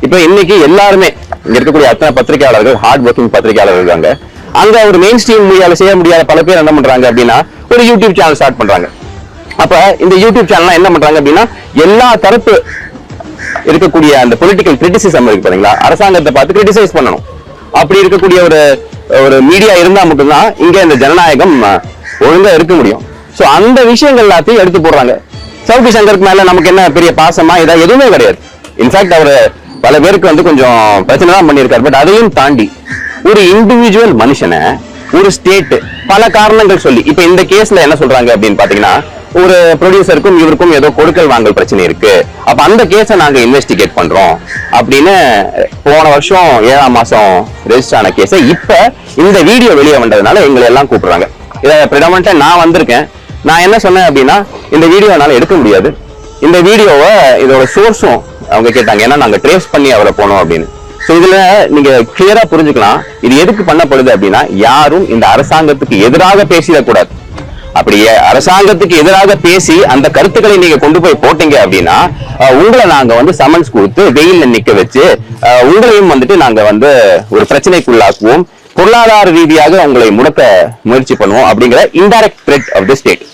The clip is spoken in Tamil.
இப்ப இன்னைக்கு எல்லாருமே இங்க இருக்கக்கூடிய அத்தனை பத்திரிகையாளர்கள் ஹார்ட் ஒர்க்கிங் பத்திரிகையாளர்கள் இருக்காங்க. அங்க ஒரு மெயின் ஸ்ட்ரீம் மீடியால செய்ய முடியாத பல பேர் என்ன பண்றாங்க அப்படின்னா ஒரு யூடியூப் சேனல் ஸ்டார்ட் பண்றாங்க. அப்ப இந்த யூடியூப் சேனல் என்ன பண்றாங்க அப்படின்னா எல்லா தரப்பு இருக்கக்கூடிய அந்த பொலிட்டிக்கல் கிரிட்டிசிசம் இருக்கு பாத்தீங்களா, அரசாங்கத்தை பார்த்து கிரிட்டிசைஸ் பண்ணணும். அப்படி இருக்கக்கூடிய ஒரு மீடியா இருந்தா மட்டும்தான் இங்க இந்த ஜனநாயகம் ஒழுங்கா இருக்க முடியும். சோ அந்த விஷயங்கள் எல்லாத்தையும் எடுத்து போடுறாங்க. சவுக்கு சங்கருக்கு மேல நமக்கு என்ன பெரிய பாசமா இதா எதுவுமே கிடையாது. இன்ஃபேக்ட் அவரு பல பேருக்கு கொஞ்சம் பிரச்சனை தான் பண்ணியிருக்காரு. பட் அதையும் தாண்டி ஒரு இண்டிவிஜுவல் மனுஷனை ஒரு ஸ்டேட் பல காரணங்கள் சொல்லி இப்ப இந்த கேஸ்ல என்ன சொல்றாங்க அப்படின்னு பாத்தீங்கன்னா ஒரு ப்ரொடியூசருக்கும் இவருக்கும் ஏதோ கொடுக்கல் வாங்கல் பிரச்சனை இருக்கு, அப்ப அந்த கேஸை நாங்க இன்வெஸ்டிகேட் பண்றோம் அப்படின்னு போன வருஷம் 7ஆம் மாசம் ரெஜிஸ்டர் ஆன கேஸை இப்ப இந்த வீடியோ வெளியே வந்ததுனால எங்களை எல்லாம் கூப்பிடுறாங்க. இதை ப்ரிடாமினன்ட்டா நான் வந்திருக்கேன். நான் என்ன சொன்னேன் அப்படின்னா இந்த வீடியோனால எடுக்க முடியாது, இந்த வீடியோவை இதோட சோர்ஸும் அவங்க கேட்டாங்க, ஏன்னா நாங்க ட்ரேஸ் பண்ணி அவரை போனோம் அப்படின்னு. ஸோ இதுல நீங்க கிளியரா புரிஞ்சுக்கலாம் இது எதுக்கு பண்ணப்படுது அப்படின்னா யாரும் இந்த அரசாங்கத்துக்கு எதிராக பேசிடக்கூடாது. அப்படியே அரசாங்கத்துக்கு எதிராக பேசி அந்த கருத்துக்களை நீங்க கொண்டு போய் போட்டீங்க அப்படின்னா உங்களை நாங்க சமன்ஸ் கொடுத்து வெயில்ல நிக்க வச்சு உங்களையும் நாங்க ஒரு பிரச்சனைக்குள்ளாக்குவோம், பொருளாதார ரீதியாக உங்களை முடக்க முயற்சி பண்ணுவோம் அப்படிங்கிற indirect threat of the state.